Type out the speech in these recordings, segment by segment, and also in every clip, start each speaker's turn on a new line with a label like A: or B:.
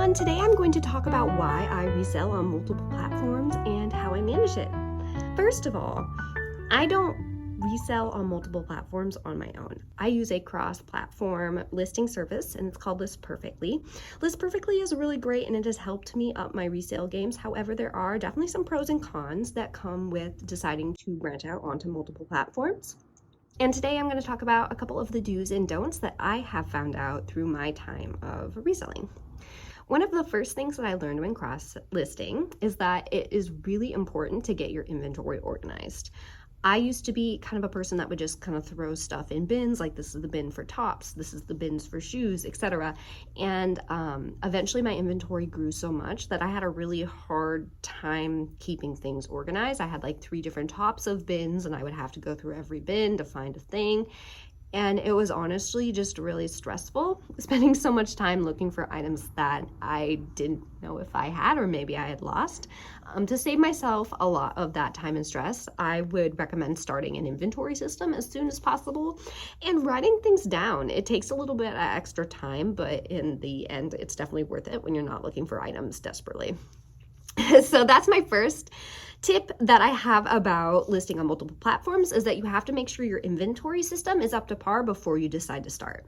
A: everyone. Today I'm going to talk about why I resell on multiple platforms and how I manage it. First of all, I don't resell on multiple platforms on my own. I use a cross-platform listing service and it's called List Perfectly. List Perfectly is really great and it has helped me up my resale games. However, there are definitely some pros and cons that come with deciding to branch out onto multiple platforms. And today I'm going to talk about a couple of the do's and don'ts that I have found out through my time of reselling. One of the first things that I learned when cross-listing is that it is really important to get your inventory organized. I used to be kind of a person that would just kind of throw stuff in bins, like this is the bin for tops, this is the bins for shoes, etc. And eventually my inventory grew so much that I had a really hard time keeping things organized. I had like 3 different tops of bins and I would have to go through every bin to find a thing. And it was honestly just really stressful, spending so much time looking for items that I didn't know if I had or maybe I had lost. To save myself a lot of that time and stress, I would recommend starting an inventory system as soon as possible and writing things down. It takes a little bit of extra time, but in the end, it's definitely worth it when you're not looking for items desperately. So that's my first tip that I have about listing on multiple platforms, is that you have to make sure your inventory system is up to par before you decide to start.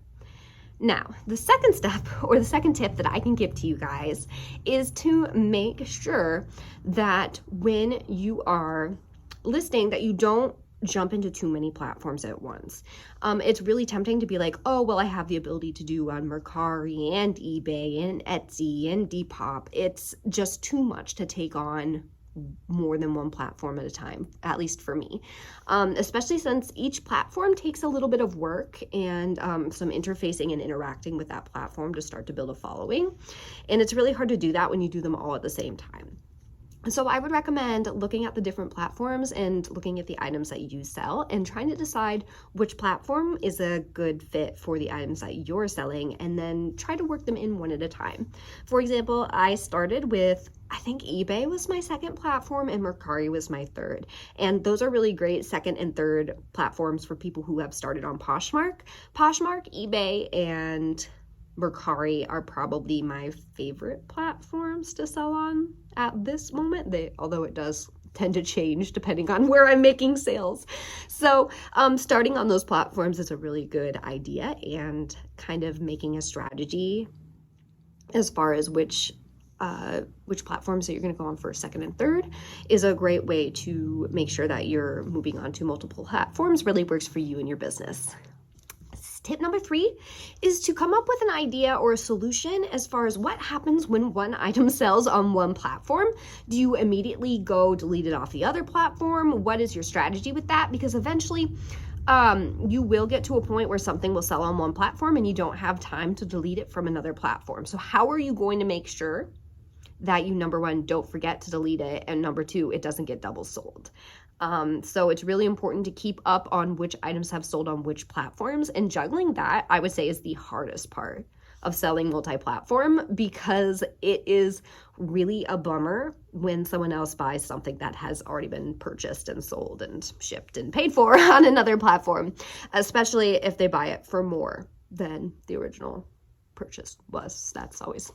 A: Now, the second step or the second tip that I can give to you guys is to make sure that when you are listing that you don't jump into too many platforms at once. It's really tempting to be like, oh, well, I have the ability to do on Mercari and eBay and Etsy and Depop. It's just too much to take on more than one platform at a time, at least for me, especially since each platform takes a little bit of work and some interfacing and interacting with that platform to start to build a following. And it's really hard to do that when you do them all at the same time. So I would recommend looking at the different platforms and looking at the items that you sell and trying to decide which platform is a good fit for the items that you're selling, and then try to work them in one at a time. For example, I started with, I think eBay was my second platform and Mercari was my third. And those are really great second and third platforms for people who have started on Poshmark. Poshmark, eBay, and Mercari are probably my favorite platforms to sell on at this moment. Although it does tend to change depending on where I'm making sales. So starting on those platforms is a really good idea, and kind of making a strategy as far as which platforms that you're going to go on first, second, and third is a great way to make sure that you're moving on to multiple platforms really works for you and your business. Tip number 3 is to come up with an idea or a solution as far as what happens when one item sells on one platform. Do you immediately go delete it off the other platform? What is your strategy with that? Because eventually you will get to a point where something will sell on one platform and you don't have time to delete it from another platform. So how are you going to make sure that you, number 1, don't forget to delete it, and number 2, it doesn't get double sold? So it's really important to keep up on which items have sold on which platforms, and juggling that, I would say, is the hardest part of selling multi-platform, because it is really a bummer when someone else buys something that has already been purchased and sold and shipped and paid for on another platform, especially if they buy it for more than the original purchase was. That's always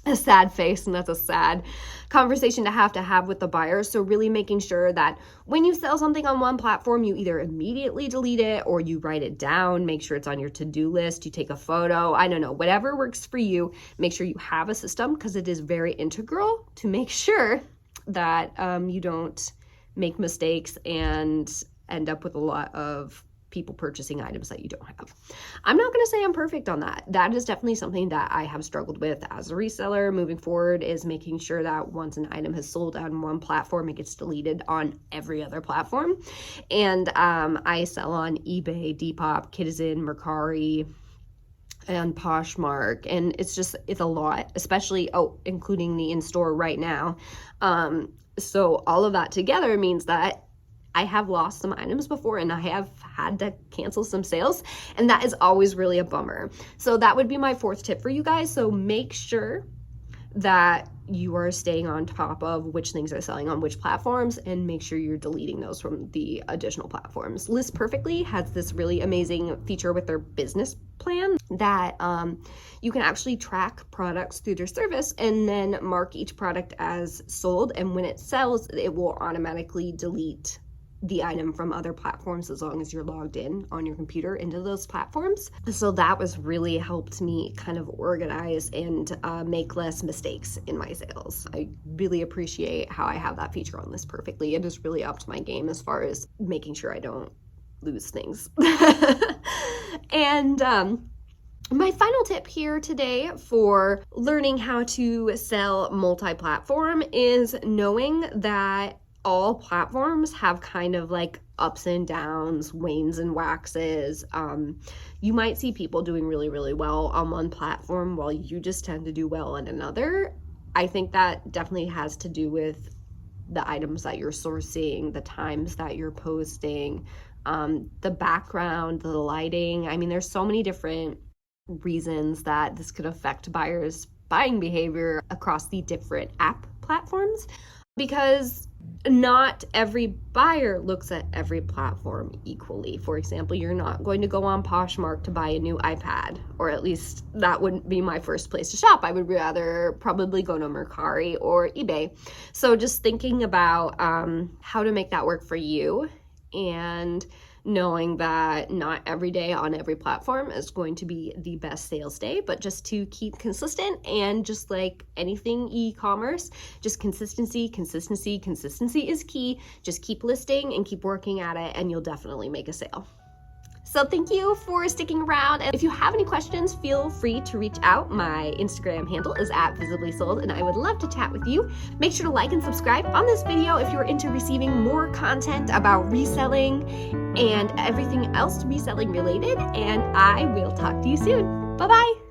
A: a sad face, and that's a sad conversation to have with the buyer. So really making sure that when you sell something on one platform, you either immediately delete it or you write it down, make sure it's on your to-do list, you take a photo, I don't know, whatever works for you. Make sure you have a system, because it is very integral to make sure that you don't make mistakes and end up with a lot of people purchasing items that you don't have. I'm not going to say I'm perfect on that. That is definitely something that I have struggled with as a reseller moving forward, is making sure that once an item has sold on one platform, it gets deleted on every other platform. And I sell on eBay, Depop, Citizen, Mercari, and Poshmark, and it's a lot, especially including the in-store right now. So all of that together means that I have lost some items before and I have had to cancel some sales, and that is always really a bummer. So that would be my 4th tip for you guys. So make sure that you are staying on top of which things are selling on which platforms, and make sure you're deleting those from the additional platforms. List Perfectly has this really amazing feature with their business plan that you can actually track products through their service and then mark each product as sold, and when it sells, it will automatically delete the item from other platforms as long as you're logged in on your computer into those platforms. So that was really helped me kind of organize and make less mistakes in my sales. I really appreciate how I have that feature on List Perfectly. It has really upped my game as far as making sure I don't lose things. And my final tip here today for learning how to sell multi-platform is knowing that all platforms have kind of like ups and downs, wanes and waxes. You might see people doing really, really well on one platform while you just tend to do well on another. I think that definitely has to do with the items that you're sourcing, the times that you're posting, the background, the lighting. I mean, there's so many different reasons that this could affect buyers' buying behavior across the different app platforms, because not every buyer looks at every platform equally. For example, you're not going to go on Poshmark to buy a new iPad, or at least that wouldn't be my first place to shop. I would rather probably go to Mercari or eBay. So just thinking about how to make that work for you, and knowing that not every day on every platform is going to be the best sales day, but just to keep consistent. And just like anything e-commerce, just consistency is key. Just keep listing and keep working at it, and you'll definitely make a sale. So thank you for sticking around. And if you have any questions, feel free to reach out. My Instagram handle is @visiblysold, and I would love to chat with you. Make sure to like and subscribe on this video if you're into receiving more content about reselling and everything else reselling related. And I will talk to you soon. Bye-bye.